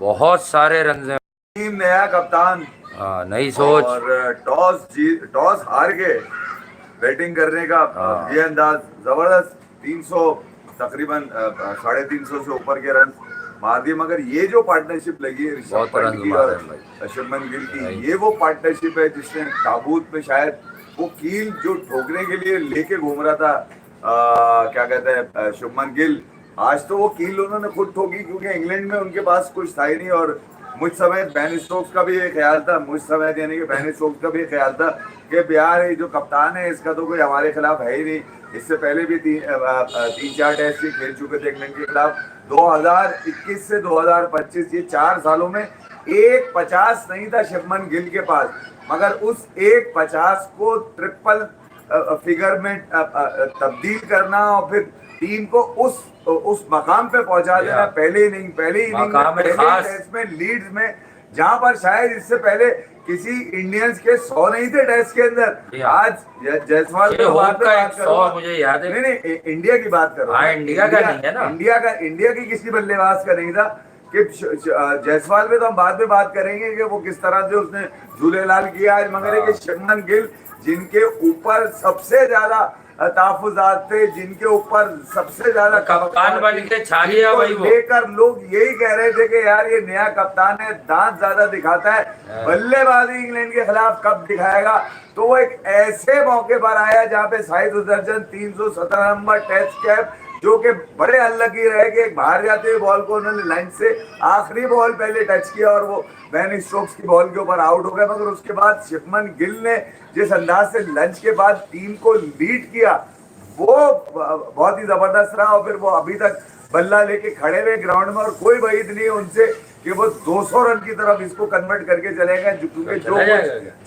बहुत सारे रन है। टीम नया कप्तान नई सोच। और टॉस हार के बैटिंग करने का हाँ, ये अंदाज जबरदस्त। 300 तकरीबन 350 से ऊपर के रन मार दिए। मगर ये जो पार्टनरशिप लगी है ऋषभ बहुत पंत रन की मारे और हैं भाई। शुभमन गिल की, भाई ये वो पार्टनरशिप है जिसने ताबूत में शायद वो कील जो ठोकने के लिए लेके घूम रहा था, क्या कहते हैं, शुभमन गिल। आज तो वो कील उन्होंने खुद ठोकी, क्योंकि इंग्लैंड में उनके पास कुछ था ही नहीं। और मुझ समय बेन स्टोक्स का भी ये ख्याल था, मुझ समय यानी कि बेन स्टोक्स का भी ये ख्याल था कि यार ये जो कप्तान है इसका तो कोई हमारे खिलाफ है ही नहीं। इससे पहले भी तीन चार टेस्ट ही खेल चुके थे इंग्लैंड के खिलाफ। 2021 से 2025 ये 4 सालों में एक 50 नहीं था शुभमन गिल के पास। मगर उस एक 50 को ट्रिपल फिगर में तब्दील करना और फिर टीम को उस मकाम पे पहुंचा देना, पहले इनिंग में, मकाम पहले खास। टेस्ट में, लीड्स में, जहां पर शायद इससे पहले किसी इंडियंस के 100 नहीं थे टेस्ट के अंदर। आज जायसवाल पे बात करूंगा, मुझे याद है। नहीं नहीं, इंडिया की बात कर रहा हूँ। इंडिया का नहीं है ना, इंडिया की किसी बल्लेबाज का नहीं था कि जायसवाल पे तो हम बाद में बात करेंगे कि वो किस तरह से उसने झूलेलाल किया आज। मगर ये शुभमन गिल जिनके ऊपर सबसे ज्यादा तहफुजात थे, जिनके ऊपर सबसे ज्यादा कप्तान बन के छा गया भाई वो। लेकर लोग यही कह रहे थे कि यार ये नया कप्तान है, दांत ज्यादा दिखाता है, बल्लेबाजी इंग्लैंड के खिलाफ कब दिखाएगा। तो वो एक ऐसे मौके पर आया जहां पे Shahid Sudarshan 317 number test cap, जो कि बड़े अनलकी रहे कि एक बाहर जाते हुए बॉल को उन्होंने लाइन से आखिरी बॉल पहले टच किया और वो बेन स्टोक्स की बॉल के ऊपर आउट हो गए। मगर उसके बाद शुभमन गिल ने जिस अंदाज से लंच के बाद टीम को लीड किया, वो बहुत ही जबरदस्त रहा। और फिर वो अभी तक बल्ला लेके खड़े हुए ग्राउंड में और कोई उम्मीद नहीं है उनसे कि वो 200 रन की तरफ इसको कन्वर्ट करके चलेगा। क्योंकि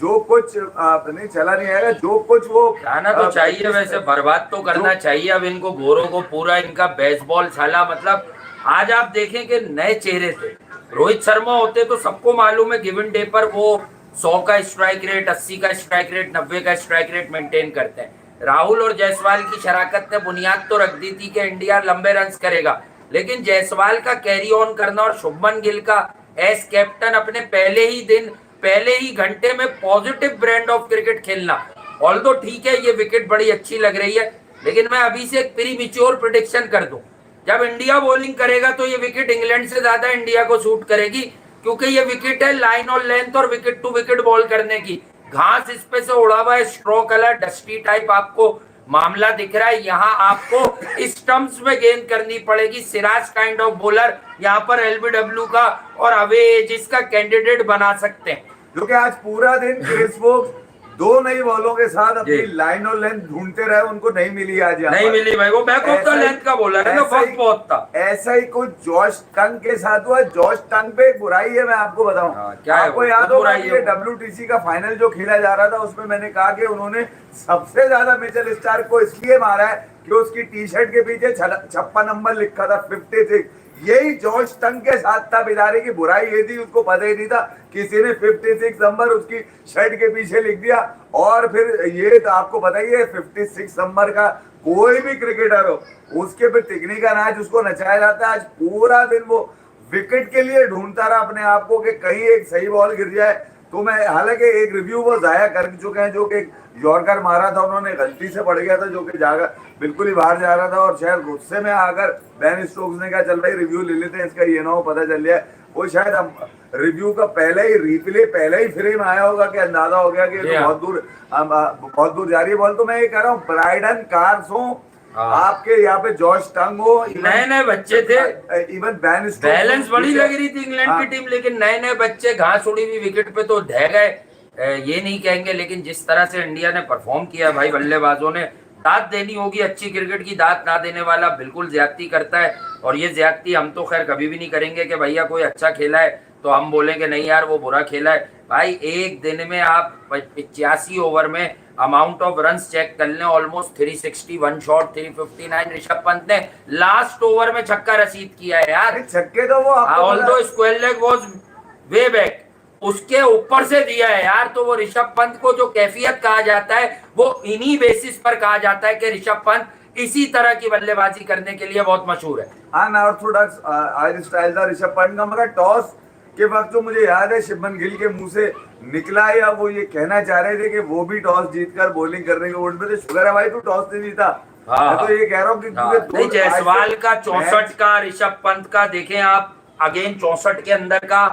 जो कुछ नहीं चला नहीं आएगा, जो कुछ वो जाना तो चाहिए, वैसे बर्बाद तो करना चाहिए अब इनको, गोरों को पूरा इनका बेसबॉल छाला। मतलब आज आप देखें कि नए चेहरे थे। रोहित शर्मा होते तो सबको मालूम है गिवन डे पर वो 100 का स्ट्राइक रेट, 80 का स्ट्राइक रेट, 90 का स्ट्राइक रेट मेंटेन करते हैं। राहुल और जायसवाल की शराकत ने बुनियाद तो रख दी थी कि इंडिया लंबे रन करेगा, लेकिन जायसवाल का कैरी ऑन करना और शुभमन गिल का एस कैप्टन अपने पहले ही घंटे में पॉजिटिव ब्रांड ऑफ क्रिकेट खेलना। ऑल्दो ठीक है ये विकेट बड़ी अच्छी लग रही है, लेकिन मैं अभी से एक प्रीमेच्योर प्रेडिक्शन कर दूं, जब इंडिया बॉलिंग करेगा तो ये विकेट इंग्लैंड से ज्यादा इंडिया को सूट करेगी, क्योंकि ये विकेट है लाइन और लेंथ और विकेट टू विकेट बॉल करने की। घास इस पे से उड़ा हुआ है, स्ट्रो कलर डस्टी टाइप आपको मामला दिख रहा है। यहाँ आपको स्टंप्स में गेंद करनी पड़ेगी। सिराज काइंड ऑफ बॉलर यहाँ पर एलबीडब्ल्यू का और अवे जिसका कैंडिडेट बना सकते हैं। जो कि आज पूरा दिन क्रिस वोक्स 2 नई बॉलों के साथ अपनी लाइन और लेंथ ढूंढते रहे, उनको नहीं मिली आज। नहीं मिली भाई, वो बैक ऑफ द लेंथ का बॉलर है ना, वक्त बहुत था। ऐसा ही कुछ जॉश टंग के साथ हुआ। जॉश टंग पे बुराई है, मैं आपको बताऊं। आपको याद होगा कि WTC का फाइनल जो खेला जा रहा था उसमें मैंने कहा कि उन्होंने सबसे ज्यादा मिचेल स्टार्क को इसलिए मारा है कि उसकी टी शर्ट के पीछे 56 नंबर लिखा था, 56। यही जॉर्ज टंग के साथ था। बेचारे की बुराई ये थी, उसको पता ही नहीं था, किसी ने 56 नंबर उसकी शर्ट के पीछे लिख दिया। और फिर ये तो आपको बताइए 56 नंबर का कोई भी क्रिकेटर हो, उसके फिर तिकनी का नाच उसको नचाया जाता है। आज पूरा दिन वो विकेट के लिए ढूंढता रहा अपने आप को कि कहीं एक सही बॉल गिर जाए। तो मैं, हालांकि एक रिव्यू वो जाया कर चुके हैं, जो कि यॉर्कर मारा था उन्होंने, गलती से पड़ गया था, जो कि जाकर बिल्कुल ही बाहर जा रहा था। और शायद गुस्से में आकर बेन स्टोक्स ने कहा चल भाई रिव्यू ले लेते हैं इसका, ये ना हो पता चल जाए। वो शायद हम रिव्यू का पहले ही रिप्ले, पहले ही फ्रेम आया होगा कि अंदाजा हो गया कि तो बहुत दूर जा रही है बॉल। तो मैं ये कह रहा हूँ ब्राइडन कार्स हो, आपके यहाँ पे जॉर्ज टंग हो, नए नए बच्चे थे, इवन बैन बैलेंस बड़ी लग रही थी इंग्लैंड की टीम, लेकिन नए नए बच्चे घास उड़ी हुई विकेट पे तो ढह गए, ये नहीं कहेंगे। लेकिन जिस तरह से इंडिया ने परफॉर्म किया भाई, बल्लेबाजों ने दाद देनी होगी। अच्छी क्रिकेट की दाद ना देने वाला बिल्कुल ज्यादती करता है, और ये ज्यादती हम तो खैर कभी भी नहीं करेंगे कि भैया कोई अच्छा खेला है तो हम बोलेंगे नहीं यार वो बुरा खेला है। भाई एक दिन में आप 85 ओवर में अमाउंट ऑफ रन चेक कर लें, almost 360, one shot 359। Rishabh Pant ने लास्ट ओवर में छक्का रसीद किया है यार। छक्के तो वो although square leg was way back, उसके ऊपर से दिया है यार। तो वो ऋषभ पंत को जो कैफियत कहा जाता है वो इन्हीं बेसिस पर कहा जाता है कि ऋषभ पंत इसी तरह की बल्लेबाजी करने के लिए बहुत मशहूर है। अनऑर्थोडॉक्स आज स्टाइल था ऋषभ पंत का, मगर टॉस के वक्त जो मुझे याद है शुभमन गिल के मुंह से निकला, या वो ये कहना चाह रहे थे कि वो भी टॉस जीतकर बॉलिंग करने के मूड में थे। शुगर है भाई, तू टॉस नहीं जीता। मैं तो ये कह रहा हूँ कि नहीं, जायसवाल का 64 का, ऋषभ पंत का देखें आप अगेन 64 के अंदर का,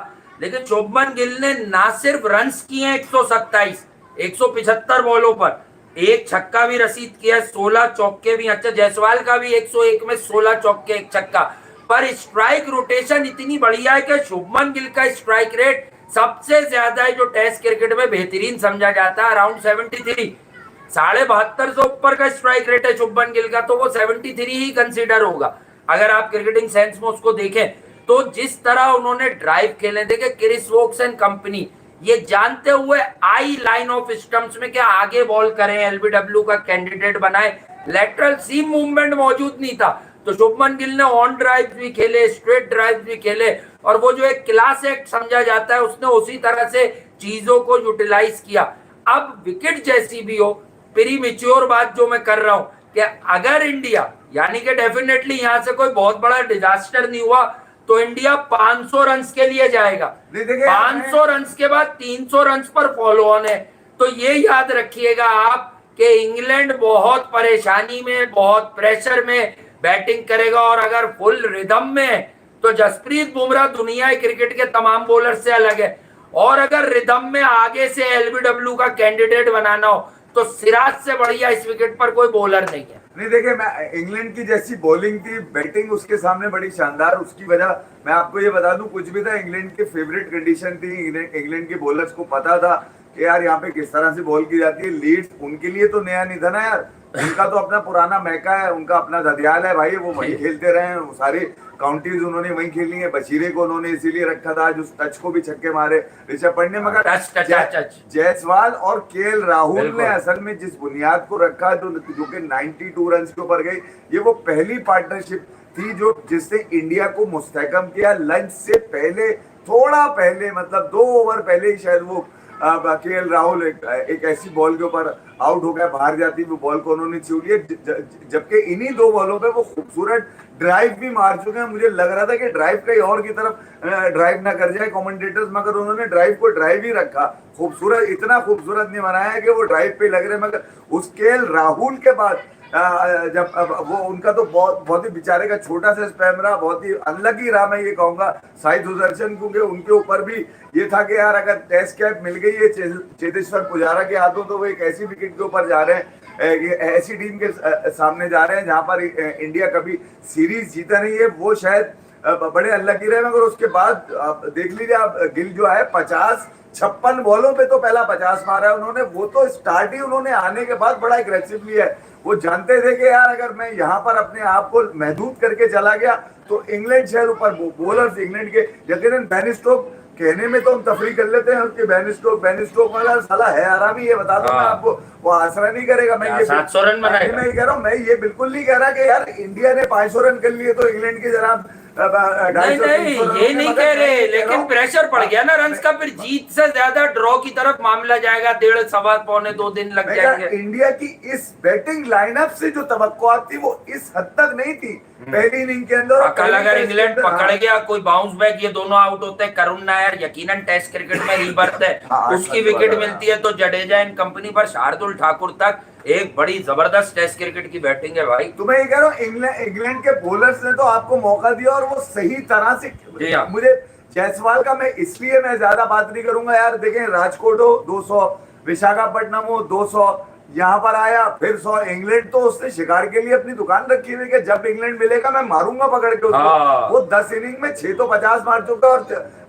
लेकिन शुभमन गिल ने ना सिर्फ रन्स किए हैं 127 175 बॉलों पर, एक छक्का भी रसीद किया, 16 चौके भी। अच्छा, जायसवाल का भी 101 में 16 चौके 1 छक्का, पर स्ट्राइक रोटेशन इतनी बढ़िया है कि शुभमन गिल का स्ट्राइक रेट सबसे ज्यादा है जो टेस्ट क्रिकेट में बेहतरीन समझा जाता है, अराउंड 73। 72 से ऊपर का स्ट्राइक रेट है शुभमन गिल का, तो वो 73 ही कंसीडर होगा अगर आप क्रिकेटिंग सेंस में उसको देखें। तो जिस तरह उन्होंने ड्राइव खेले, देखे क्रिस वोक्स एंड कंपनी ये जानते हुए आई लाइन ऑफ स्टंप्स में क्या आगे बॉल करें, एलबीडब्ल्यू का कैंडिडेट बनाए, लेटरल सीम मूवमेंट मौजूद नहीं था, तो शुभमन गिल ने ऑन ड्राइव भी खेले, स्ट्रेट ड्राइव भी खेले, और वो जो एक क्लास एक्ट समझा जाता है उसने उसी तरह से चीजों को यूटिलाइज किया। अब विकेट जैसी भी हो, प्रीमेच्योर बात जो मैं कर रहा हूं कि अगर इंडिया, यानी कि डेफिनेटली यहां से कोई बहुत बड़ा डिजास्टर नहीं हुआ, तो इंडिया 500 रन के लिए जाएगा। 500 रन के बाद 300 रन पर फॉलो ऑन है। तो ये याद रखिएगा आप कि इंग्लैंड बहुत परेशानी में, बहुत प्रेशर में बैटिंग करेगा, और अगर फुल रिदम में तो जसप्रीत बुमराह दुनिया क्रिकेट के तमाम बॉलर से अलग है, और अगर रिदम में आगे से एलबीडब्ल्यू का कैंडिडेट बनाना हो तो सिराज से बढ़िया इस विकेट पर कोई बॉलर नहीं है। नहीं देखिए, मैं इंग्लैंड की जैसी बॉलिंग थी, बैटिंग उसके सामने बड़ी शानदार, उसकी वजह मैं आपको ये बता दूं, कुछ भी था, इंग्लैंड की फेवरेट कंडीशन थी, इंग्लैंड के बॉलर्स को पता था कि यार यहाँ पे किस तरह से बॉल की जाती है। लीड्स उनके लिए तो नया नहीं था ना यार, उनका तो अपना पुराना मैका है, उनका अपना ददियाल है भाई, वो वही खेलते रहे हैं, सारी काउंटीज उन्होंने वही खेली है। बशीरे को उन्होंने इसीलिए रखा था, जो टच को भी छक्के मारे ऋषभ पंत ने, मगर जायसवाल और केएल राहुल ने असल में जिस बुनियाद को रखा जो कि 92 रन के ऊपर गई, ये वो पहली पार्टनरशिप थी जो जिसने इंडिया को मुस्तहकम किया। लंच से पहले, थोड़ा पहले, मतलब 2 ओवर पहले ही शायद वो केएल राहुल एक ऐसी बॉल के ऊपर आउट हो गया, बाहर जाती वो बॉल को उन्होंने छू लिया, जबकि इन्हीं 2 बॉलों पे वो खूबसूरत ड्राइव भी मार चुके हैं। मुझे लग रहा था कि ड्राइव कहीं और की तरफ ड्राइव ना कर जाए कमेंटेटर्स, मगर उन्होंने ड्राइव को ड्राइव ही रखा, खूबसूरत, इतना खूबसूरत नहीं बनाया है कि वो ड्राइव पे लग रहे। मगर उस केएल राहुल के बाद जब वो उनका तो बहुत ही बेचारे का छोटा सा स्पैम रहा, बहुत ही अनलकी रहा, मैं ये कहूंगा साई सुदर्शन, क्योंकि उनके ऊपर भी ये था कि यार अगर टेस्ट कैप मिल गई है चेतेश्वर पुजारा के हाथों, तो वो एक ऐसी विकेट के ऊपर जा रहे हैं, ऐसी टीम के सामने जा रहे हैं जहां पर इंडिया कभी सीरीज जीता नहीं है, वो शायद बड़े अनलकी रहे। मगर उसके बाद देख लीजिए आप, गिल जो है 56 बॉलों पे तो पहला 50 मारा है उन्होंने, वो तो स्टार्ट ही उन्होंने आने के बाद बड़ा एग्रेसिवली है। वो जानते थे कि यार अगर मैं यहाँ पर अपने आप को महदूद करके चला गया तो इंग्लैंड शहर ऊपर, बॉलर्स इंग्लैंड के, यकीनन बेन स्टोक कहने में तो हम तफरी कर लेते हैं उसके, बेन स्टोक वाला साला है आरामी, ये बता दो मैं आपको, वो आसरा नहीं करेगा। मैं ये 700 रन बनाएगा, मैं कह रहा हूँ, मैं ये बिल्कुल नहीं कह रहा कि यार इंडिया ने 500 रन कर लिए तो इंग्लैंड की जरा नहीं, ये नहीं कह रहे, लेकिन प्रेशर पड़ गया ना रन्स का, फिर जीत से ज्यादा ड्रॉ की तरफ मामला जाएगा, 1.5 सवा पौने 2 दिन लग जाएंगे। इंडिया की इस बैटिंग लाइनअप से जो तवक्कुआत थी वो इस हद तक नहीं थी पहली इनिंग के अंदर। कल अगर इंग्लैंड पकड़ गया कोई बाउंस बैक, ये दोनों आउट होते हैं, करुण नायर यकीनन टेस्ट क्रिकेट में रीबर्थ है, उसकी विकेट मिलती है, तो जडेजा एंड कंपनी पर शार्दुल ठाकुर तक एक बड़ी जबरदस्त टेस्ट क्रिकेट की बैटिंग है भाई। तो मैं ये कह रहा हूँ, इंग्लैंड के बॉलर्स ने तो आपको मौका दिया और वो सही तरह से, मुझे जायसवाल का मैं इसलिए मैं ज्यादा बात नहीं करूंगा यार, देखें राजकोट हो 200, विशाखापट्टनम हो 200, यहाँ पर आया फिर 100, इंग्लैंड तो उसने शिकार के लिए अपनी दुकान रखी हुई कि जब इंग्लैंड मिलेगा मैं मारूंगा पकड़ के उसको। वो 10 इनिंग में 6 तो 50 मार चुका,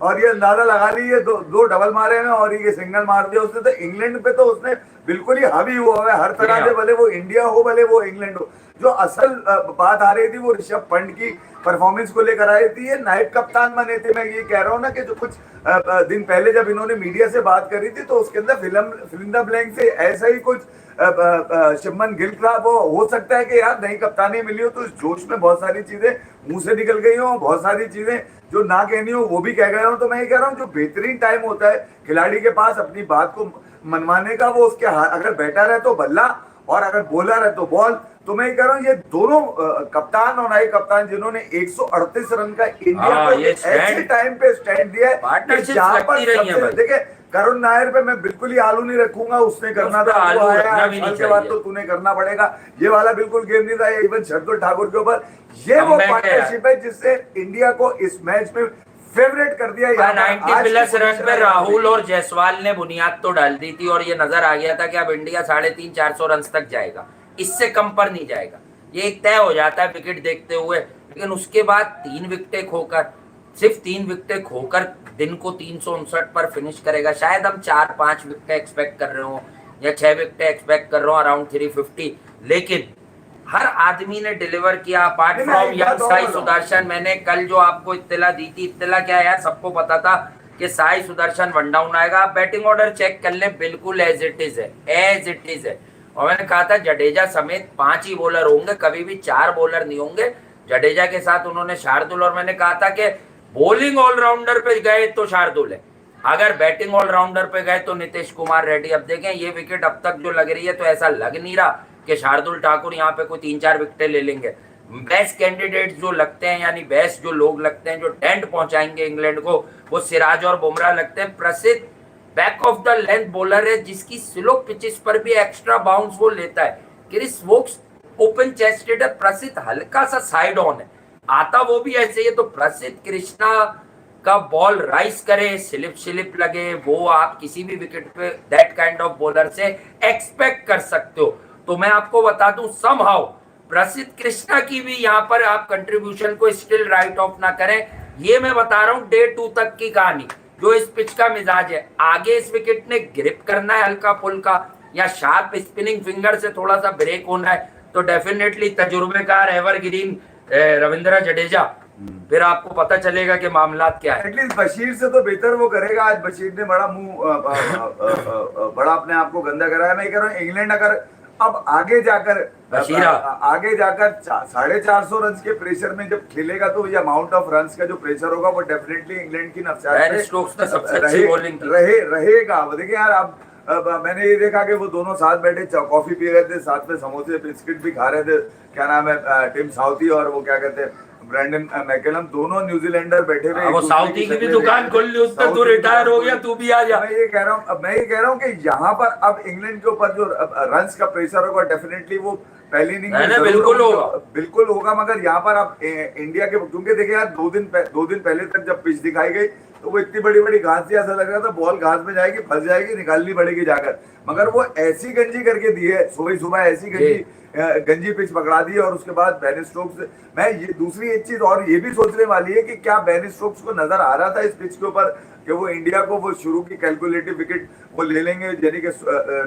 और ये अंदाजा लगा लीजिए, दो डबल मारे हैं और ये सिंगल मार दिया उसने। तो इंग्लैंड पे तो उसने बिल्कुल ही हावी हुआ है हर तरह से, भले वो इंडिया हो भले वो इंग्लैंड हो। जो असल बात आ रही थी वो ऋषभ पंत की परफॉर्मेंस को लेकर आई थी, ये नायब कप्तान बने थे। मैं ये कह रहा हूँ ना कि जो कुछ दिन पहले जब इन्होंने मीडिया से बात करी थी तो उसके अंदर फिल्म द ब्लैंक से ऐसा ही कुछ शुभमन गिल का वो हो सकता है कि यार नई कप्तानी मिली हो तो इस जोश में बहुत सारी चीजें मुंह से निकल गई हो, बहुत सारी चीजें जो ना कहनी हो वो भी कह गए हो। तो मैं ये कह रहा हूँ जो बेहतरीन टाइम होता है खिलाड़ी के पास अपनी बात को मनवाने का, वो उसके अगर बेटर है तो बल्ला, और अगर बॉलर है तो बॉल। तो मैं कह रहा हूँ ये दोनों कप्तान और नायक कप्तान जिन्होंने 138 रन का इंडिया को ऐसे टाइम पे स्टैंड दिया है, जहां पर देखिए करुण नायर पे मैं बिल्कुल ही आलू नहीं रखूंगा, उसने करना था वो आया, के बाद तो तूने करना पड़ेगा, ये वाला बिल्कुल गेम नहीं था। इवन शार्दुल ठाकुर के ऊपर ये वो पार्टनरशिप है जिससे इंडिया को इस मैच में फेवरेट कर दिया। 90+ रन पे राहुल और जायसवाल ने बुनियाद तो डाल दी थी और ये नजर आ गया था कि अब इंडिया 350-400 रन तक जाएगा, इससे कम पर नहीं जाएगा, ये एक तय हो जाता है विकेट देखते हुए। लेकिन उसके बाद 3 विकेटें खोकर, सिर्फ 3 विकेटें खोकर दिन को 359 पर फिनिश करेगा। शायद हम 4-5 विकेटें एक्सपेक्ट कर रहे हो या 6 विकेटें एक्सपेक्ट कर रहे हो अराउंड 350, लेकिन हर आदमी ने डिलीवर किया apart from young Sai Sudarshan. मैंने कल जो आपको इत्तला दी थी, इत्तला क्या यार, सबको पता था कि साई सुदर्शन वन डाउन आएगा। आप बैटिंग ऑर्डर चेक कर लें, बिल्कुल एज इट इज है, एज इट इज है। और मैंने कहा था जडेजा समेत 5 ही बॉलर होंगे, कभी भी 4 बॉलर नहीं होंगे। जडेजा के साथ उन्होंने शार्दुल, और मैंने कहा था कि बॉलिंग ऑलराउंडर पे गए तो शार्दुल है, अगर बैटिंग ऑलराउंडर पे गए तो नीतीश कुमार रेड्डी। अब देखें ये विकेट अब तक जो लग रही है तो ऐसा लग नहीं रहा कि शार्दुल ठाकुर यहाँ पे कोई 3-4 विकेटें ले लेंगे। बेस्ट कैंडिडेट जो लगते हैं, यानी बेस्ट जो लोग लगते हैं जो टेंट पहुंचाएंगे इंग्लैंड को, वो सिराज और बुमराह लगते हैं। प्रसिद्ध back of the length bowler है जिसकी स्लो पिचेस पर भी एक्स्ट्रा बाउंस वो लेता है। क्रिस वोक्स ओपन चेस्टेड है, प्रसिद्ध हल्का सा साइड ऑन है, आता वो भी ऐसे ही है। तो प्रसिद्ध कृष्णा का बॉल राइस करे, स्लिप लगे, वो आप किसी भी विकेट पे दैट काइंड ऑफ बॉलर से एक्सपेक्ट कर सकते हो। तो मैं आपको बता दूं, समहाउ प्रसिद्ध कृष्णा की भी यहाँ पर आप कंट्रीब्यूशन को स्टिल राइट ऑफ ना करें। ये मैं बता रहा हूँ डे 2 तक की कहानी, जो इस पिच का मिजाज है। आगे इस विकेट ने ग्रिप करना है हल्का फुल्का, या शार्प स्पिनिंग फिंगर से थोड़ा सा ब्रेक होना है, तो डेफिनेटली तजुर्बेकार एवरग्रीन रविंद्र जडेजा, फिर आपको पता चलेगा कि मामला क्या है। एटलीस्ट बशीर से तो बेहतर वो करेगा। आज बशीर ने बड़ा बड़ा अपने आप को गंदा कराया। मैं कह रहा हूँ इंग्लैंड अगर अब आगे जाकर 450 रन के प्रेशर में जब खेलेगा तो ये अमाउंट ऑफ रन का जो प्रेशर होगा वो डेफिनेटली इंग्लैंड की रहेगा। देखिए यार, अब मैंने ये देखा कि वो दोनों साथ बैठे कॉफी पी रहे थे, साथ में समोसे बिस्किट भी खा रहे थे। क्या नाम है, टिम साउथी और वो क्या कहते हैं ब्रैंडन मैकलम, दोनों न्यूजीलैंडर बैठे हुए। वो साउथी की भी दुकान खोल ली, उस तक तू रिटायर हो गया, तू भी आ जा। मैं ये कह रहा हूँ कि यहाँ पर अब इंग्लैंड के ऊपर जो रन्स का प्रेशर होगा डेफिनेटली वो पहली इनिंग बिल्कुल होगा। मगर यहाँ पर अब इंडिया के, क्योंकि देखिए यार 2 दिन पहले तक जब पिच दिखाई गई तो वो इतनी बड़ी घास थी, ऐसा लग रहा था बॉल घास में जाएगी, फंस जाएगी, निकालनी पड़ेगी जाकर। मगर वो ऐसी गंजी करके दी है, सुबह ऐसी गंजी पिच पकड़ा दी। और उसके बाद बेन स्टोक्स, मैं ये दूसरी एक चीज और ये भी सोचने वाली है कि क्या बेन स्टोक्स को नजर आ रहा था इस पिच के ऊपर कि वो इंडिया को वो शुरू की कैलकुलेटिव विकेट वो ले लेंगे, यानी कि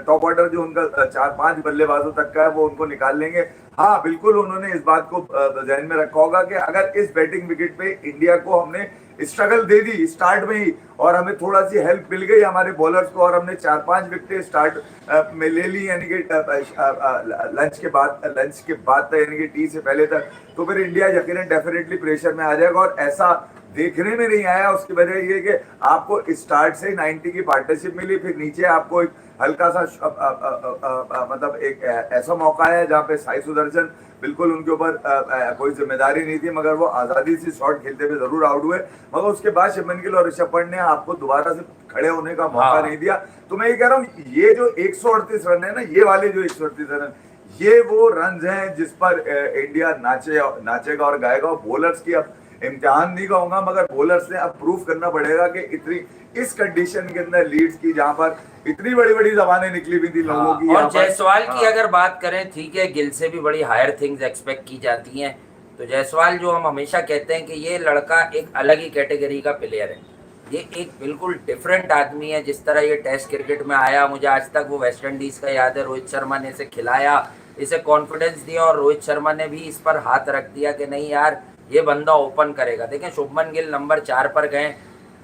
टॉप ऑर्डर जो उनका 4-5 बल्लेबाजों तक का है वो उनको निकाल लेंगे। हाँ बिल्कुल, उन्होंने इस बात को ध्यान में रखा होगा कि अगर इस बैटिंग विकेट पे इंडिया को हमने स्ट्रगल दे दी स्टार्ट में ही और हमें थोड़ा सी हेल्प मिल गई हमारे बॉलर्स को और हमने 4-5 विकेटें स्टार्ट में ले ली, यानी कि लंच के बाद यानी कि टी से पहले तक, तो फिर इंडिया यकीनन डेफिनेटली प्रेशर में आ जाएगा। और ऐसा देखने में नहीं आया। उसकी वजह ये कि आपको स्टार्ट से 90 की पार्टनरशिप मिली, फिर नीचे आपको एक हल्का सा मतलब एक ऐसा मौका है जहाँ पे साई सुदर्शन बिल्कुल उनके ऊपर कोई जिम्मेदारी नहीं थी, मगर वो आजादी से शॉट खेलते हुए जरूर आउट हुए। मगर उसके बाद शुभमन गिल और ऋषभ पंत ने आपको दोबारा से खड़े होने का मौका नहीं दिया। तो मैं ये कह रहा हूँ ये जो 138 रन है ना, ये वाले जो 138 रन, ये वो रन हैं जिस पर इंडिया नाचेगा और गाएगा। बॉलर्स की अब इम्तिहान नहीं कहूंगा, मगर बॉलर्स ने अब प्रूव करना पड़ेगा कि इतनी इस कंडीशन के अंदर लीड्स की, जहां पर इतनी बड़ी जबानें निकली हुई थी लोगों की। और जायसवाल की अगर बात करें, ठीक है, गिल से भी बड़ी हायर थिंग्स एक्सपेक्ट की जाती हैं। तो जायसवाल जो हम हमेशा कहते हैं कि ये लड़का एक अलग ही कैटेगरी का प्लेयर है, ये एक बिल्कुल डिफरेंट आदमी है। जिस तरह ये टेस्ट क्रिकेट में आया, मुझे आज तक वो वेस्ट इंडीज का याद है, रोहित शर्मा ने इसे खिलाया, इसे कॉन्फिडेंस दिया और रोहित शर्मा ने भी इस पर हाथ रख दिया कि नहीं यार ये बंदा ओपन करेगा। देखें शुभमन गिल नंबर 4 पर गए,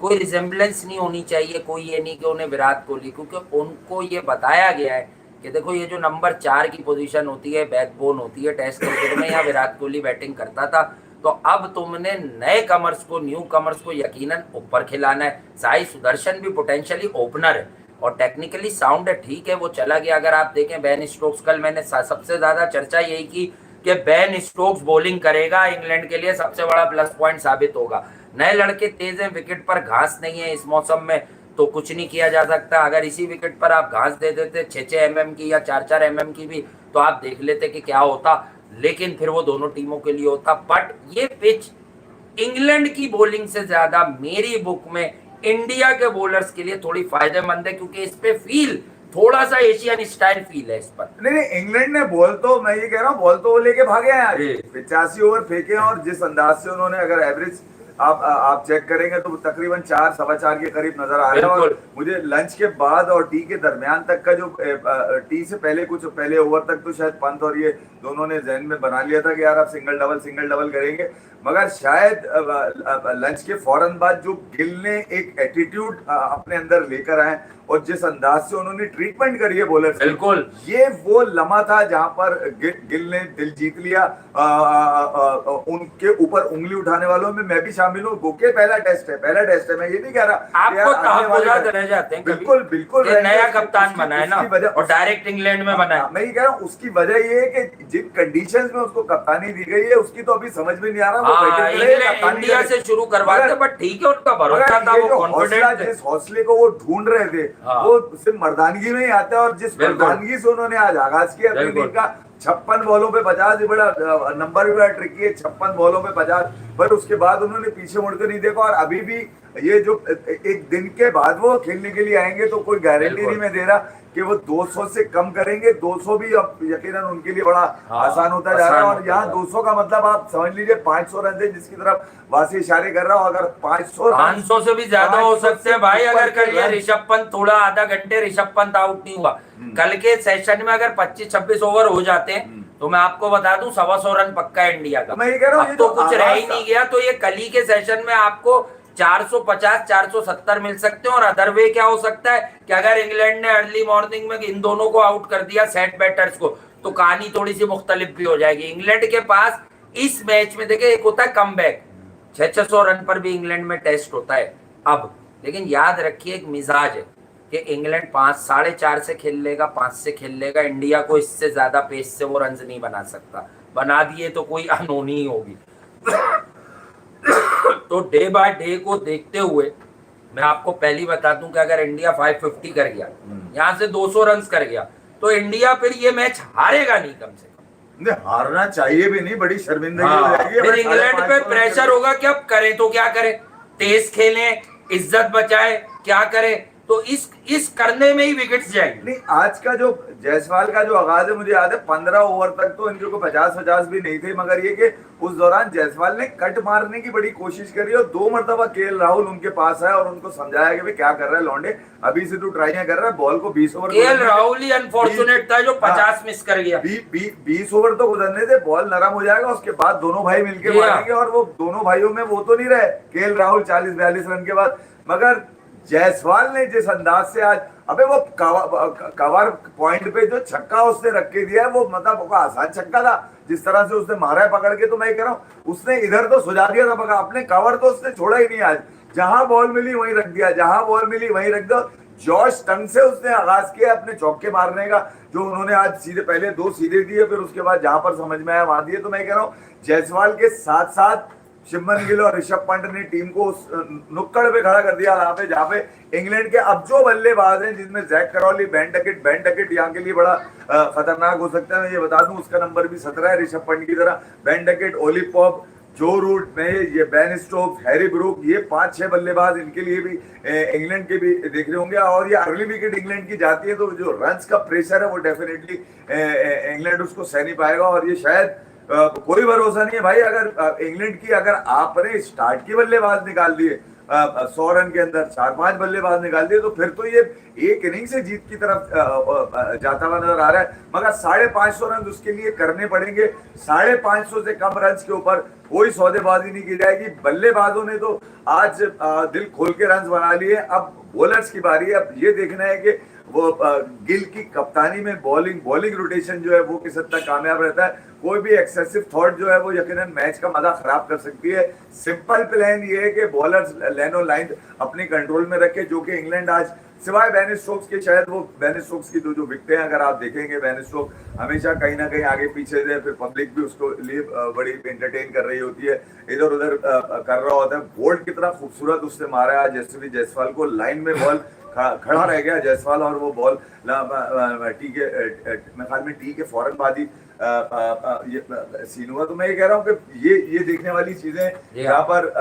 कोई रिजेम्बलेंस नहीं होनी चाहिए, कोई ये नहीं कि उन्हें विराट कोहली, क्योंकि उनको ये बताया गया है कि देखो ये जो नंबर 4 की पोजीशन होती है, बैकबोन होती है टेस्ट क्रिकेट में, यहाँ विराट कोहली बैटिंग करता था। तो अब तुमने नए कमर्स को, न्यू कमर्स को यकीनन ऊपर खिलाना है। साई सुदर्शन भी पोटेंशियली ओपनर है और टेक्निकली साउंड है, ठीक है, वो चला गया। अगर आप देखें बेन स्टोक्स, कल मैंने सबसे ज्यादा चर्चा यही की कि बेन स्टोक्स बॉलिंग करेगा, इंग्लैंड के लिए सबसे बड़ा प्लस पॉइंट साबित होगा। नए लड़के तेज हैं, विकेट पर घास नहीं है इस मौसम में तो कुछ नहीं किया जा सकता। अगर इसी विकेट पर आप घास दे देते 6-6 mm की या 4-4 mm की भी, तो आप देख लेते कि क्या होता, लेकिन फिर वो दोनों टीमों के लिए होता। बट ये पिच इंग्लैंड की बॉलिंग से ज्यादा मेरी बुक में इंडिया के बॉलर्स के लिए थोड़ी फायदेमंद है, क्योंकि इस पे फील थोड़ा सा एशियन स्टाइल फील है इस पर। नहीं, इंग्लैंड ने बॉल तो, मैं ये कह रहा हूँ, बॉल तो वो लेके भागे हैं आज, 85 ओवर फेंके, और जिस अंदाज से उन्होंने, अगर एवरेज आप चेक करेंगे तो तकरीबन 4 सवा 4 के करीब नजर आ रहा है। और मुझे लंच के बाद और टी के दरमियान तक का जो टी से पहले कुछ पहले ओवर तक तो शायद पंत और ये दोनों ने जहन में बना लिया था कि यार आप सिंगल डबल करेंगे, मगर शायद लंच के फौरन बाद जो गिल ने एक एटीट्यूड अपने अंदर लेकर आए और जिस अंदाज से उन्होंने ट्रीटमेंट करी है बॉलर, बिल्कुल ये वो लम्हा था जहां पर गिल ने दिल जीत लिया। उनके ऊपर उंगली उठाने वालों में मैं भी शामिल हूँ। गोके पहला टेस्ट है, मैं ये नहीं कह रहा आपको तहफ़्फ़ुज़ात रह जाते हैं, बिल्कुल नया कप्तान बना है ना, और डायरेक्ट इंग्लैंड में बना है। मैं ये कह रहा हूँ उसकी वजह ये है कि जिन कंडीशंस में उसको कप्तानी दी गई है उसकी तो अभी समझ में नहीं आ रहा। इंडिया से शुरू करवाते, बट ठीक है, उनका भरोसा था, वो कॉन्फिडेंट थे। जिस हौसले को वो ढूंढ रहे थे वो सिर्फ मर्दानगी में ही आता है, और जिस मर्दानगी से उन्होंने आज आगाज किया अपनी टीम का, 56 बॉलों पे 50, बड़ा नंबर भी बड़ा ट्रिकी है, 56 बॉलों पे 50, पर उसके बाद उन्होंने पीछे मुड़कर नहीं देखा। और अभी भी ये जो एक दिन के बाद वो खेलने के लिए आएंगे तो कोई गारंटी नहीं मैं दे रहा कि वो 200 से कम करेंगे। 200 भी अब यकीनन उनके लिए बड़ा आसान होता जा रहा है, और यहाँ 200 का मतलब आप समझ लीजिए 500 रन है, जिसकी तरफ वासी इशारे कर रहा हूँ। अगर 500 से भी ज्यादा हो सकते हैं भाई, अगर कर लिया ऋषभ पंत, थोड़ा आधा घंटे ऋषभ पंत आउट नहीं हुआ, कल के सेशन में अगर 25-26 ओवर हो जाते हैं तो मैं आपको बता दूं 125 रन पक्का है इंडिया का। मैं ये कह रहा हूं, अब तो कुछ रह ही नहीं गया, तो ये कल ही के सेशन में आपको 450-470 मिल सकते हैं। और अदर वे क्या हो सकता है कि अगर इंग्लैंड ने अर्ली मॉर्निंग में इन दोनों को आउट कर दिया, सेट बैटर्स को, तो कहानी थोड़ी सी मुख्तलिफ भी हो जाएगी। इंग्लैंड के पास इस मैच में देखिए एक होता है कम बैक, 600 रन पर भी इंग्लैंड में टेस्ट होता है अब, लेकिन याद रखिए एक मिजाज है कि इंग्लैंड 5 साढ़े 4 से खेल लेगा, 5 से खेल लेगा, इंडिया को इससे ज्यादा पेस से वो रन नहीं बना सकता, बना दिए तो कोई अनहोनी ही होगी। तो डे बाय डे को देखते हुए मैं आपको पहली बता दूं कि अगर इंडिया 550 कर गया, यहां से 200 रन कर गया, तो इंडिया फिर ये मैच हारेगा नहीं, कम से कम हारना चाहिए भी नहीं, बड़ी शर्मिंदगी हो जाएगी। फिर इंग्लैंड पे प्रेशर होगा कि अब करें तो क्या करें, तेज खेलें, इज्जत बचाए, क्या करें, तो इस करने में ही विकेट्स जाएंगे। नहीं, आज का जो जायसवाल का जो आगाज है, मुझे याद है 15 ओवर तक तो इनके को 50-50 भी नहीं थे, मगर ये कि उस दौरान जायसवाल ने कट मारने की बड़ी कोशिश करी और 2 मरतबा केएल राहुल उनके पास आया और उनको समझाया कि भाई क्या कर रहा है लौंडे, अभी से तू ट्राइयां कर रहा है, बॉल को 20 ओवर। केएल राहुल ही अनफॉर्चुनेट था जो 50 मिस कर गया। 20 ओवर तो गुजरने थे, बॉल नरम हो जाएगा, उसके बाद दोनों भाई मिलकर मारेंगे, और वो दोनों भाइयों में वो तो नहीं रहे केएल राहुल 40-42 रन के बाद, मगर जायसवाल ने जिस अंदाज से आज, अबे वो कवर पॉइंट पे जो छक्का उसने रख के दिया है, वो मतलब आसान छक्का था, जिस तरह से उसने मारा है पकड़ के, तो मैं कह रहा हूँ उसने इधर तो सुझा दिया था पकड़, अपने कवर तो उसने छोड़ा ही नहीं आज, जहां बॉल मिली वहीं रख दिया, जहां बॉल मिली वहीं रख दिया। जॉश टंग से उसने आगाज किया अपने चौके मारने का, जो उन्होंने आज सीधे पहले 2 सीधे दिए, फिर उसके बाद जहां पर समझ में आया वहां दिए। तो मैं कह रहा हूँ जायसवाल के साथ साथ शुभमन गिल और ऋषभ पंत ने टीम को उस नुक्कड़ पे खड़ा कर दिया, जहाँ पे इंग्लैंड के अब जो बल्लेबाज हैं, जिसमें जैक करॉली, बेन डकेट यहाँ के लिए बड़ा खतरनाक हो सकता है। मैं ये बता दूं उसका नंबर भी 17 है ऋषभ पंत की तरह। बेन डकेट, ओली पॉप, जो रूट में ये बेन स्टोक्स, हैरी ब्रूक, ये 5-6 बल्लेबाज इनके लिए भी इंग्लैंड के भी देख रहे होंगे। और ये अर्ली विकेट इंग्लैंड की जाती है तो जो रन्स का प्रेशर है वो डेफिनेटली इंग्लैंड उसको सह नहीं पाएगा। और ये शायद कोई भरोसा नहीं है भाई, अगर इंग्लैंड की अगर आपने स्टार्ट की बल्लेबाज निकाल दिए 100 रन के अंदर 4-5 बल्लेबाज निकाल दिए, तो फिर तो ये एक इनिंग से जीत की तरफ जाता हुआ नजर आ रहा है। मगर 550 रन उसके लिए करने पड़ेंगे, 550 से कम रन के ऊपर कोई सौदेबाजी नहीं की जाएगी। बल्लेबाजों ने तो आज दिल खोल के रन बना लिए, अब बॉलर्स की बारी है। अब ये देखना है कि वो गिल की कप्तानी में बॉलिंग रोटेशन जो है वो किस हद तक कामयाब रहता है। कोई भी एक्सेसिव थॉट जो है वो यकीनन मैच का मजा खराब कर सकती है। सिंपल प्लान ये है कि बॉलर्स लेन और लाइन अपनी कंट्रोल में रखे, जो कि इंग्लैंड आज सिवाय बेन स्टोक्स के, शायद वो बेन स्टोक्स की जो विकेटें अगर आप देखेंगे, बेन स्टोक्स हमेशा कहीं ना कहीं आगे पीछे से, फिर पब्लिक भी उसको लिए बड़ी एंटरटेन कर रही होती है, इधर उधर कर रहा होता है। बोल्ट कितना खूबसूरत उससे मारा है जैसे भी जायसवाल को, लाइन में बॉल खड़ा रह गया जायसवाल और वो बॉल टी के मेरे ख्याल में टी के फौरन बाद ही सीन हुआ। तो मैं ये कह रहा हूँ कि ये देखने वाली चीजें जहाँ पर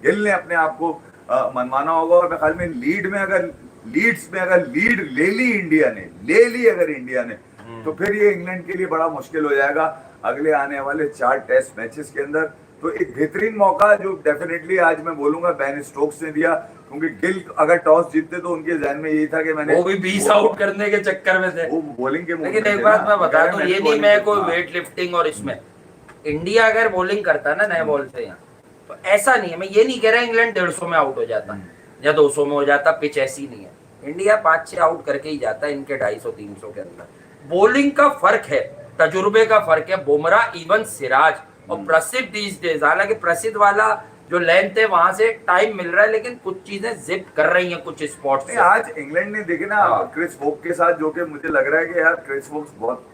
गिल ने अपने आप को मनमाना होगा, और मेरे ख्याल में लीड्स में अगर लीड ले ली इंडिया ने तो फिर ये इंग्लैंड के लिए बड़ा मुश्किल हो जाएगा अगले आने वाले 4 टेस्ट मैचेस के अंदर। तो एक बेहतरीन मौका जो डेफिनेटली आज मैं बोलूंगा बेन स्टोक्स ने दिया, क्योंकि गिल अगर टॉस जीतते तो उनके ज़हन में यही था कि मैंने वो भी 20 आउट करने के चक्कर में थे, वो बॉलिंग के। लेकिन एक बात मैं बता दूं, ये नहीं मैं कोई वेट लिफ्टिंग और इसमें इंडिया अगर बॉलिंग करता ना नए बॉल से यहाँ, तो ऐसा नहीं है, मैं ये नहीं कह रहा इंग्लैंड 150 में आउट हो जाता या 200 में हो जाता, पिच ऐसी नहीं है। इंडिया 5-6 आउट करके ही जाता है इनके 250-300 के अंदर। बॉलिंग का फर्क है, तजुर्बे का फर्क है। बुमराह, इवन सिराज और प्रसिद्ध these days, हालांकि प्रसिद्ध वाला जो लेंथ है वहां से टाइम मिल रहा है, लेकिन कुछ चीजें जिप कर रही हैं कुछ स्पॉट्स से। आज इंग्लैंड ने देखे ना क्रिस वोक के साथ, जो कि मुझे लग रहा है कि यार क्रिस वोक बहुत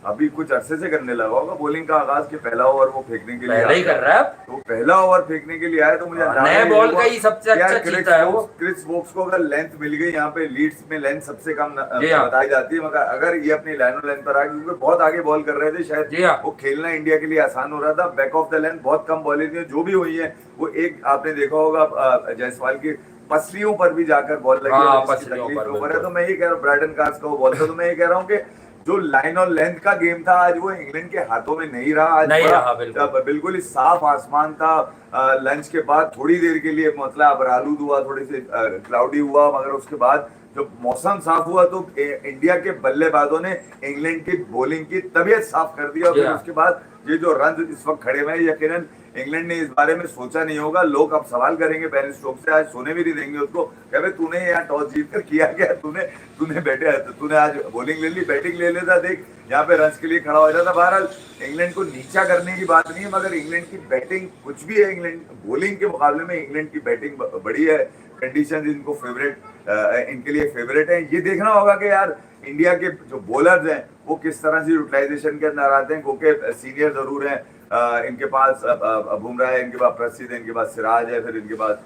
अभी कुछ अरसे से करने लगा होगा बॉलिंग का आगाज, के पहला ओवर वो फेंकने के लिए पहले ही कर रहा है, तो पहला ओवर फेंकने के लिए आया, तो मुझे नए बॉल का ही सबसे अच्छा चीता है वो। क्रिस वोक्स को अगर लेंथ मिल गई, यहाँ पे लीड्स में लेंथ सबसे कम बताई जाती है, मगर अगर ये अपनी लाइन लेंथ पर आ गई, क्योंकि बहुत आगे बॉल कर रहे थे, शायद वो खेलना इंडिया के लिए आसान हो रहा था। बैक ऑफ द लेंथ बहुत कम बॉलिंग जो भी हुई है, वो एक आपने देखा होगा जायसवाल की पसलियों पर भी जाकर बॉल लगी है। तो मैं ये कह रहा हूँ ब्रायडन कार्स का वो बॉल था, तो मैं ये कह रहा हूँ कि जो लाइन और लेंथ का गेम था आज वो इंग्लैंड के हाथों में नहीं रहा। आज बिल्कुल ही साफ आसमान था। लंच के बाद थोड़ी देर के लिए मतलब आलूद हुआ, थोड़ी सी क्लाउडी हुआ, मगर उसके बाद जब मौसम साफ हुआ तो इंडिया के बल्लेबाजों ने इंग्लैंड की बॉलिंग की तबीयत साफ कर दी। और फिर उसके बाद ये जो रन इस वक्त खड़े हुए हैं, यकीनन इंग्लैंड ने इस बारे में सोचा नहीं होगा। लोग अब सवाल करेंगे बेन स्टोक्स से, आज सोने भी नहीं देंगे उसको, कहे तूने यहाँ टॉस जीत कर किया क्या, तूने आज बॉलिंग ले ली, बैटिंग ले लेता, देख यहाँ पे रन के लिए खड़ा हो जाता। बहरहाल इंग्लैंड को नीचा करने की बात नहीं है, मगर इंग्लैंड की बैटिंग कुछ भी है, इंग्लैंड बॉलिंग के मुकाबले में इंग्लैंड की बैटिंग बड़ी है। कंडीशन इनको इनके लिए फेवरेट है। ये देखना होगा कि यार इंडिया के जो बॉलर्स हैं वो किस तरह से यूटिलाइजेशन के अंदर आते हैं, क्योंकि सीनियर जरूर हैं इनके पास, बुमराह है इनके पास, प्रसिद्ध है इनके पास, सिराज है, फिर इनके पास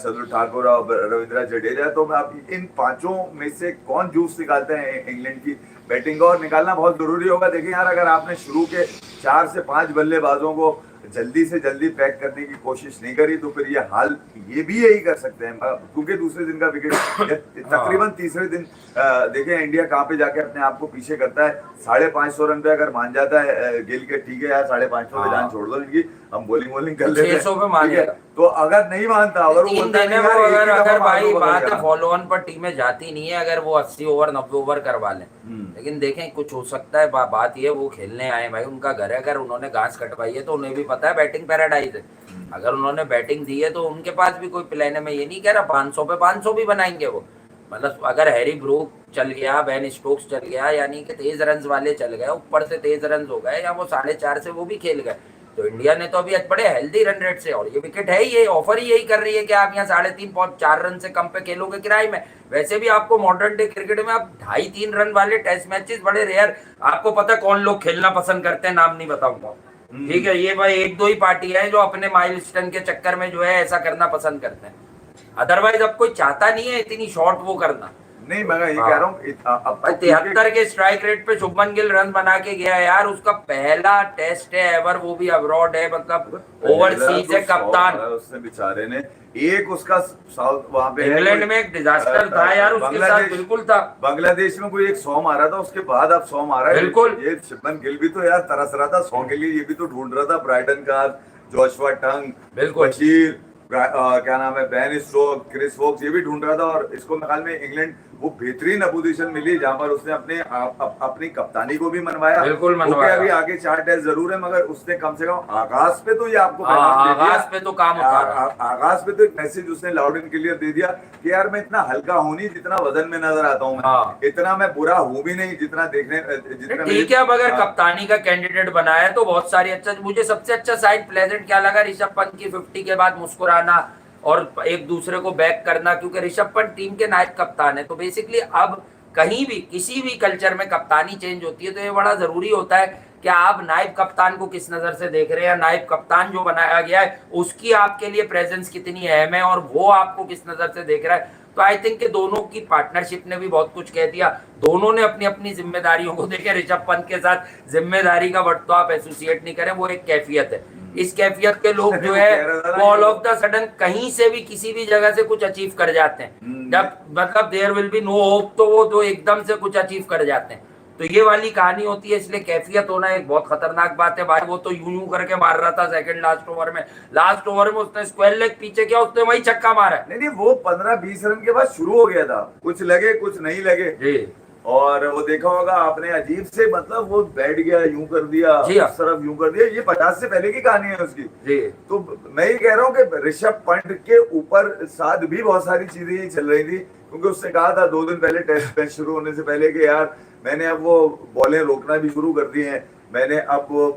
शार्दुल ठाकुर और रविंद्र जडेजा। तो आप इन पांचों में से कौन जूस निकालते हैं इंग्लैंड की बैटिंग, और निकालना बहुत जरूरी होगा। देखिए यार, अगर आपने शुरू के 4 से 5 बल्लेबाजों को जल्दी से जल्दी पैक करने की कोशिश नहीं करी, तो फिर ये हाल ये भी यही कर सकते हैं, क्योंकि दूसरे दिन का विकेट तकरीबन तीसरे दिन देखें इंडिया कहाँ पे जाके अपने आप को पीछे करता है। 550 रन पे अगर मान जाता है गिल के, ठीक है यार 550 पे जान छोड़ दो इनकी, हम बॉलिंग कर लेते हैं, 600 पे मान है। तो अगर नहीं मानता, अगर वो बोलता है अगर भाई बात है फॉलो ऑन पर टीमें जाती नहीं है, अगर वो 80 ओवर 90 ओवर करवा लें, लेकिन देखें कुछ हो सकता है। बात ये वो खेलने आए भाई, उनका घर है, अगर उन्होंने घास कटवाई है तो उन्हें भी पता है बैटिंग पैराडाइज है। अगर उन्होंने बैटिंग दी है तो उनके पास भी कोई प्लान है। मैं ये नहीं कह रहा 500 पे 500 भी बनाएंगे वो, मतलब अगर हैरी ब्रूक चल गया, बेन स्टोक्स चल गया, यानी कि तेज रन वाले चल गए, ऊपर से तेज रन हो गए, या वो 4.5 से वो भी खेल गए, तो इंडिया ने तो अभी बड़े हेल्दी रन रेट से, और ये विकेट है ये ऑफर ही यही कर रही है कि आप यहाँ 3.5-4 रन से कम पे खेलोगे किराए में। वैसे भी आपको मॉडर्न डे क्रिकेट में आप 2.5-3 रन वाले टेस्ट मैचेस बड़े रेयर, आपको पता कौन लोग खेलना पसंद करते हैं, नाम नहीं बताऊंगा, ठीक है। ये भाई 1-2 ही पार्टी है जो अपने माइलस्टोन के चक्कर में जो है ऐसा करना पसंद करते हैं, अदरवाइज अब कोई चाहता नहीं है इतनी शॉर्ट वो करना। नहीं, मैं ये कह रहा हूँ 73 के स्ट्राइक रेट पे शुभमन गिल रन बना के गया यार, उसका पहला टेस्ट है एवर, वो भी अब्रॉड है, मतलब ओवरसीज है, कप्तान उसने बेचारे ने एक उसका साउथ वहां पे इंग्लैंड में एक डिजास्टर था यार उसके साथ, बिल्कुल था। बांग्लादेश में कोई एक 100 मारा था, उसके बाद अब 100 मारा है, बिल्कुल। ये शुभमन गिल भी तो यार तरस रहा था 100 के लिए, ये भी तो ढूंढ रहा था ब्रायडन कार्स, जोशुआ टंग, बशीर, क्या नाम है, बेन स्टोक्स, क्रिस वोक्स, ये भी ढूंढ रहा था। और इसको ख्याल में इंग्लैंड वो बेहतरीन अपोजिशन मिली जहां पर उसने अपनी कप्तानी को भी मनवाया। बिल्कुल मनवाया। अभी आगे 4 टेस्ट जरूर है, मगर उसने कम से कम आगाज पे तो ये आपको आगाज पे तो काम उठा रहा है। आगाज पे तो एक मैसेज उसने लाउड एंड क्लियर दे दिया कि यार मैं इतना हल्का हूं नहीं जितना वजन में नजर आता हूं मैं, इतना मैं बुरा हूं भी नहीं जितना जितना ठीक है। अब अगर कप्तानी का कैंडिडेट बनाया तो बहुत सारी अच्छा, मुझे सबसे अच्छा साइड प्लेजेंट क्या लगा, ऋषभ पंत की 50 के बाद मुस्कुराना और एक दूसरे को बैक करना, क्योंकि ऋषभ पंत टीम के नायक कप्तान है। तो बेसिकली अब कहीं भी किसी भी कल्चर में कप्तानी चेंज होती है तो ये बड़ा जरूरी होता है कि आप नायब कप्तान को किस नजर से देख रहे हैं, नायब कप्तान जो बनाया गया है उसकी आपके लिए प्रेजेंस कितनी अहम है और वो आपको किस नजर से देख रहा है। तो आई थिंक कि दोनों की पार्टनरशिप ने भी बहुत कुछ कह दिया। दोनों ने अपनी अपनी जिम्मेदारियों को देखे। ऋषभ पंत के साथ जिम्मेदारी का वर्ड तो आप एसोसिएट नहीं करें, वो एक कैफियत है। इस कैफियत के लोग जो है ऑल ऑफ द सडन कहीं से भी किसी भी जगह से कुछ अचीव कर जाते हैं। जब मतलब there will be no hope तो वो तो एकदम से कुछ अचीव कर जाते हैं। तो ये वाली कहानी होती है, इसलिए कैफियत होना एक बहुत खतरनाक बात है भाई। वो तो यूं करके मार रहा था सेकंड लास्ट ओवर में उसने स्क्वायर लेग पीछे किया, उसने वही छक्का मारा। नहीं वो 15-20 रन के बाद शुरू हो गया था, कुछ लगे कुछ नहीं लगे जी। और वो देखा होगा आपने, अजीब से मतलब वो बैठ गया, यूं कर दिया, उस तरफ यूं कर दिया। ये 50 से पहले की कहानी है उसकी जी। तो मैं ये कह रहा हूँ कि ऋषभ पंत के ऊपर साथ भी बहुत सारी चीजें चल रही थी, क्योंकि उसने कहा था 2 दिन पहले टेस्ट मैच शुरू होने से पहले कि यार मैंने अब वो बॉलें रोकना भी शुरू कर दी हैं, मैंने अब वो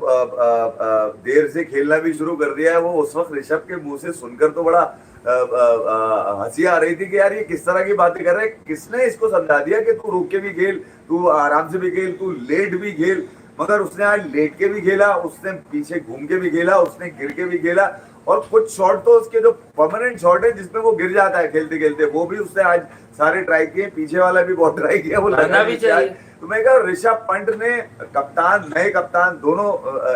देर से खेलना भी शुरू कर दिया है। वो उस वक्त ऋषभ के मुंह से सुनकर तो बड़ा हंसी आ रही थी कि यार ये किस तरह की बातें कर रहे हैं। किसने इसको समझा दिया कि तू रुक के भी खेल, तू आराम से भी खेल, तू लेट भी खेल। मगर उसने आज लेट के भी खेला, उसने पीछे घूम के भी खेला, उसने गिर के भी खेला। और कुछ शॉट तो उसके जो परमानेंट शॉट है जिसमें वो गिर जाता है खेलते खेलते, वो भी उसने आज सारे ट्राई किए। पीछे वाला भी बहुत ट्राई किया, वो लगना भी चाहिए। तो मैं कहा ऋषभ पंत ने कप्तान, नए कप्तान दोनों,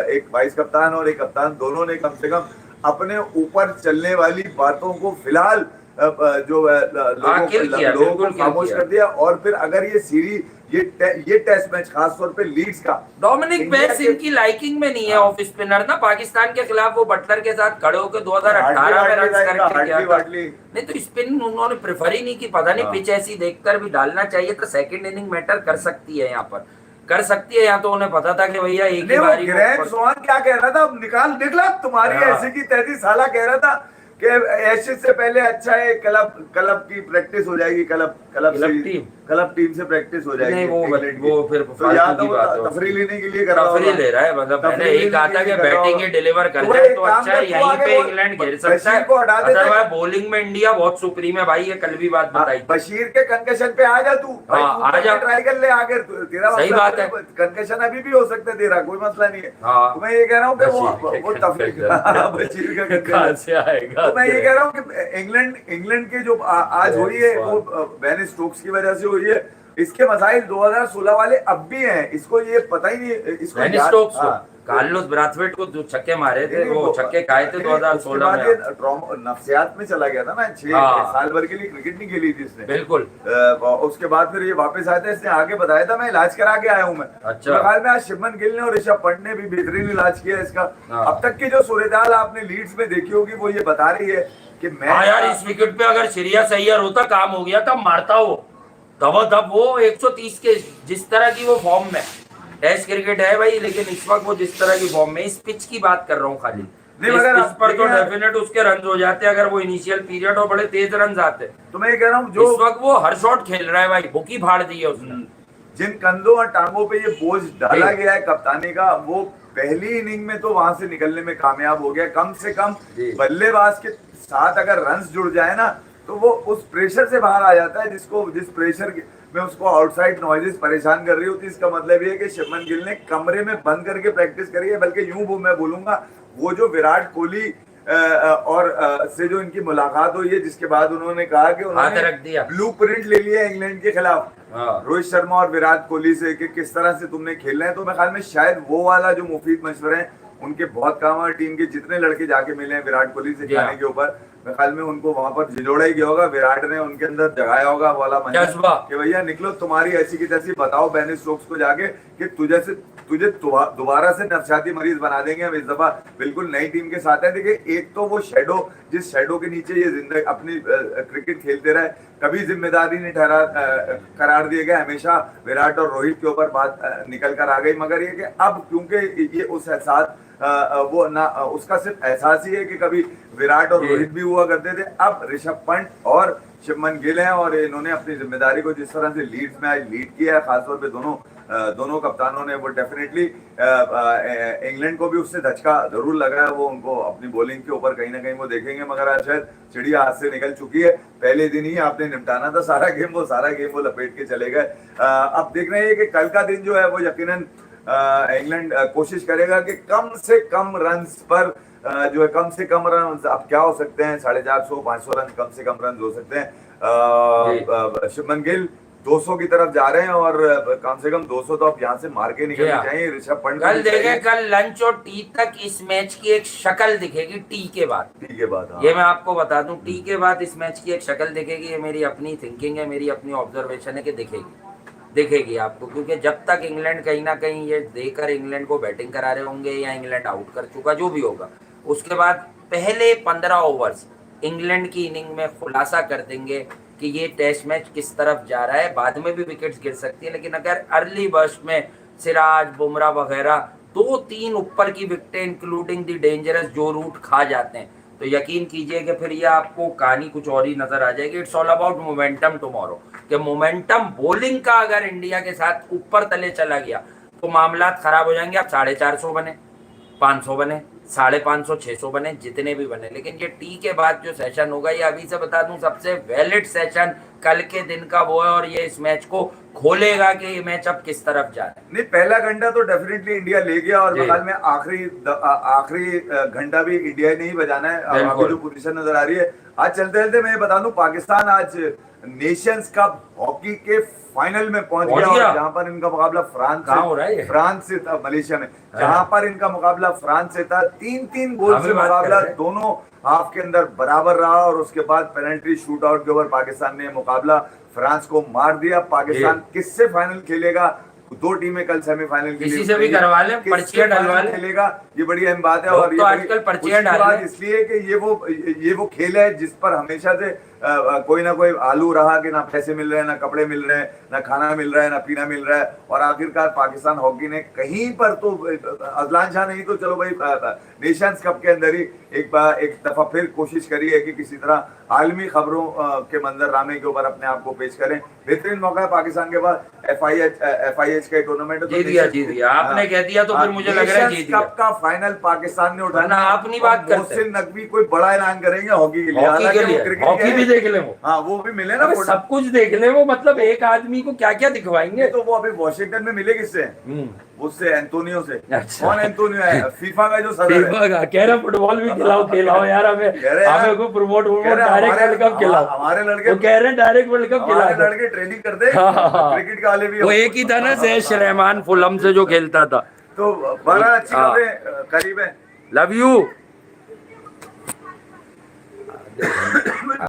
एक वाइस कप्तान और एक कप्तान, दोनों ने कम से कम अपने ऊपर चलने वाली बातों को फिलहाल जो लोगों को खामोश कर दिया। और फिर अगर ये सीरीज ये टेस्ट मैच खासतौर पे लीड्स का, डोमिनिक बेस इनकी लाइकिंग में नहीं है ऑफ स्पिनर ना। पाकिस्तान के खिलाफ वो बटलर के साथ खड़े होकर 2018 में रन करके किया था। नहीं तो स्पिन उन्होंने प्रेफर ही नहीं की। पता नहीं पिच ऐसी देखकर भी डालना चाहिए था। सेकंड इनिंग मैटर कर सकती है, यहाँ पर कर सकती है। यहाँ तो उन्हें पता था कि भैया एक ही बारी। ग्रैंड स्वान क्या कह रहा था, निकला तुम्हारी ऐसी की 33 साला कह रहा था कि एशेज से पहले अच्छा है क्लब की प्रैक्टिस हो जाएगी, क्लब टीम से प्रैक्टिस हो जाएगी। नहीं वो फिर तो या तो तफरी लेने के लिए तफरी ले रहा है। मतलब मैंने यही कहा था कि बैटिंग डिलीवर कर जाए तो अच्छा है, यहीं पे इंग्लैंड घेर सकता है। अदरवाइज बॉलिंग में इंडिया बहुत सुप्रीम है भाई, ये कल भी बात बताई। बशीर के कंकशन पे आ जा, तू आ जा, ट्राई कर ले आगे, तेरा सही बात है। कंकशन अभी भी हो सकता है तेरा, कोई मसला नहीं है। तो मैं ये कह रहा हूँ कि वो तफरी बशीर का कंकशन से आएगा। तो मैं ये कह रहा हूँ कि इंग्लैंड के जो आज हुई है वो बेन स्टोक्स की वजह से हुई है। इसके मसाइल 2016 वाले अब भी हैं, इसको ये पता ही नहीं। इसको कार्लोस ब्राथवेट को जो छक्के मारे थे, वो छक्के खाए थे 2016 में। नफ्सियात में चला गया था ना, 6 साल भर के लिए क्रिकेट नहीं खेली थी इसने। बिल्कुल। उसके बाद फिर ये वापस आया था, इसने आगे बताया था मैं इलाज करा के आया हूँ मैं। अच्छा। हाल में आज शुभमन गिल ने और ऋषभ पंत ने भी बेहतरीन इलाज किया इसका। अब तक की जो सूरत आपने लीड्स में देखी होगी वो ये बता रही है कि मैं यार इस विकेट पे अगर श्रेयस अय्यर होता काम हो गया था, मारता वो दबोदब वो 130 के जिस तरह की वो फॉर्म में। टेस्ट क्रिकेट है भाई, लेकिन इस वक्त वो जिस तरह की फॉर्म में, इस पिच की बात कर रहा हूँ खाली। इस पिच पर तो डेफिनेट उसके रन हो जाते अगर वो इनिशियल पीरियड और बड़े तेज रन आते। तो मैं कह रहा हूँ जो इस वक्त वो हर शॉट खेल रहा है भाई, बुकी फाड़ दी है उसने। जिन कंधों और टांगों पे ये बोझ डाला गया है कप्तानी का, वो पहली इनिंग में तो वहां से निकलने में कामयाब हो गया। कम से कम बल्लेबाज के साथ अगर रन जुड़ जाए ना तो वो उस प्रेशर से बाहर आ जाता है जिस प्रेशर में उसको आउटसाइड नॉइजेस परेशान कर रही होती। इसका मतलब ये है कि शुभमन गिल ने कमरे में बंद करके प्रैक्टिस करी है। बल्कि यूं मैं बोलूंगा, वो जो विराट कोहली और से जो इनकी मुलाकात हुई है, जिसके बाद उन्होंने कहा कि उन्होंने ब्लूप्रिंट ले लिया इंग्लैंड के खिलाफ रोहित शर्मा और विराट कोहली से कि किस तरह से तुमने खेलना है। तो मैं ख्याल में शायद वो वाला जो मुफीद मशवरे हैं उनके बहुत काम है। टीम के जितने लड़के जाके मिले हैं विराट कोहली से खाने के ऊपर, मैं ख्याल में उनको वहां पर झिझोड़ा ही गया होगा। विराट ने उनके अंदर जगाया होगा वाला मंजर कि भैया निकलो, तुम्हारी ऐसी की तैसी बताओ बेन स्टोक्स को जाके कि तुझे दोबारा से नफसियाती मरीज बना देंगे हम इस दफा बिल्कुल नई टीम के साथ है। देखिए एक तो वो शेडो, जिस शेडो के नीचे ये जिंदगी अपनी क्रिकेट खेलते रहे, कभी जिम्मेदारी नहीं करार दिए गए, हमेशा विराट और रोहित के ऊपर बात निकल कर आ गई। मगर ये कि अब क्योंकि ये उस एहसास वो ना उसका सिर्फ एहसास ही है कि कभी विराट और रोहित भी हुआ करते थे, अब ऋषभ पंत और शुभमन गिल हैं और इन्होंने अपनी जिम्मेदारी को जिस तरह से लीड्स में आज लीड किया है, खासतौर पे दोनों कप्तानों ने, वो डेफिनेटली इंग्लैंड को भी उससे धचका जरूर लगा है। वो उनको अपनी बॉलिंग के ऊपर कहीं ना कहीं वो देखेंगे, मगर आज शायद चिड़िया हाथ से निकल चुकी है। पहले दिन ही आपने निपटाना था सारा गेम वो लपेट के चले गए। अब देखना है कि कल का दिन जो है वो यकीनन इंग्लैंड कोशिश करेगा कि कम से कम रन्स पर जो है कम से कम रन, अब क्या हो सकते हैं 450 500 रन, कम से कम रन हो सकते हैं। शुभमन गिल 200 की तरफ जा रहे हैं और कम से कम 200 तो अब यहाँ से मार के निकलने चाहिए। ऋषभ पंत कल देखे, कल लंच और टी तक इस मैच की एक शक्ल दिखेगी टी के बाद। हाँ। ये मैं आपको बता दूं, टी के बाद इस मैच की एक शक्ल दिखेगी। ये मेरी अपनी थिंकिंग है, मेरी अपनी ऑब्जर्वेशन है कि दिखेगी आपको, क्योंकि जब तक इंग्लैंड कहीं ना कहीं ये देकर इंग्लैंड को बैटिंग करा रहे होंगे या इंग्लैंड आउट कर चुका जो भी होगा, उसके बाद पहले 15 ओवर्स इंग्लैंड की इनिंग में खुलासा कर देंगे कि ये टेस्ट मैच किस तरफ जा रहा है। बाद में भी विकेट्स गिर सकती है, लेकिन अगर अर्ली बर्स्ट में सिराज, बुमराह वगैरह 2-3 ऊपर की विकेटें इंक्लूडिंग दी डेंजरस जो रूट खा जाते हैं, तो यकीन कीजिए कि फिर ये आपको कहानी कुछ और ही नजर आ जाएगी। It's all about momentum tomorrow, कि मोमेंटम बॉलिंग का अगर इंडिया के साथ ऊपर तले चला गया तो मामला खराब हो जाएंगे। अब 450 बने, 500 बने, 550, 600 बने, जितने भी बने, लेकिन ये टी के बाद जो सेशन होगा, ये अभी से बता दूं सबसे वैलिड सेशन कल के दिन का वो है, और ये इस मैच को खोलेगा कि ये मैच अब किस तरफ जा रहा है। नहीं, पहला घंटा तो डेफिनेटली इंडिया ले गया और बगल में आखिरी घंटा भी इंडिया ने ही बजाना है। अभी जो पोजीशन नजर आ रही है, आज चलते चलते मैं बता दूं, पाकिस्तान आज नेशंस कप हॉकी के फाइनल में पहुंच गया, जहां पर इनका मुकाबला फ्रांस से था, मलेशिया में, जहां पर इनका मुकाबला फ्रांस से था। 3-3 गोल से मुकाबला दोनों हाफ के अंदर बराबर रहा और उसके बाद पेनल्टी शूट आउट के ऊपर पाकिस्तान ने मुकाबला फ्रांस को मार दिया। पाकिस्तान किससे फाइनल खेलेगा? 2 टीमें कल सेमीफाइनल के लिए किसी से भी करवा ले, पर्चियां डलवा ले, खेलेगा, ये बड़ी अहम बात है। और तो आजकल पर्चियां डाल इसलिए कि ये वो खेल है जिस पर हमेशा से कोई ना कोई आलू रहा कि ना पैसे मिल रहे हैं, ना कपड़े मिल रहे हैं, ना खाना मिल रहा है, ना पीना मिल रहा है। और आखिरकार पाकिस्तान हॉकी ने कहीं पर तो अजलान शाह नहीं तो चलो भाई नेशंस कप के अंदर ही एक दफा फिर कोशिश करी है कि किसी तरह आलमी खबरों के मंजरनामे के ऊपर अपने आप को पेश करें। बेहतरीन मौका है पाकिस्तान के पास। FIH का टूर्नामेंट जीत दिया आपने कह दिया, तो फिर मुझे लग रहा है जीत गया। कप का फाइनल पाकिस्तान ने उठाना। आप नहीं बात करते, मोहसिन नकवी कोई बड़ा ऐलान करेंगे हॉकी के लिए, हॉकी भी देख ले वो, हाँ वो भी मिले ना, सब कुछ देख ले वो, मतलब एक आदमी को क्या क्या दिखवाएंगे। तो वो अभी वॉशिंगटन में मिले किससे? उससे एंटोनियो से। अच्छा। कौन एंटोनियो है? फीफा का जो सदर है। कह रहे फुटबॉल भी खिलाओ यार, हमें को प्रमोट डायरेक्ट वर्ल्ड कप खिलाओ। हमारे लड़के कह रहे हैं डायरेक्ट वर्ल्ड कप खिलाओ, लड़के ट्रेनिंग करते क्रिकेट वाले भी। वो एक ही था ना जैश रहमान फुलम से जो खेलता था। तो बड़ा अच्छी खबरें करीब है। Love you.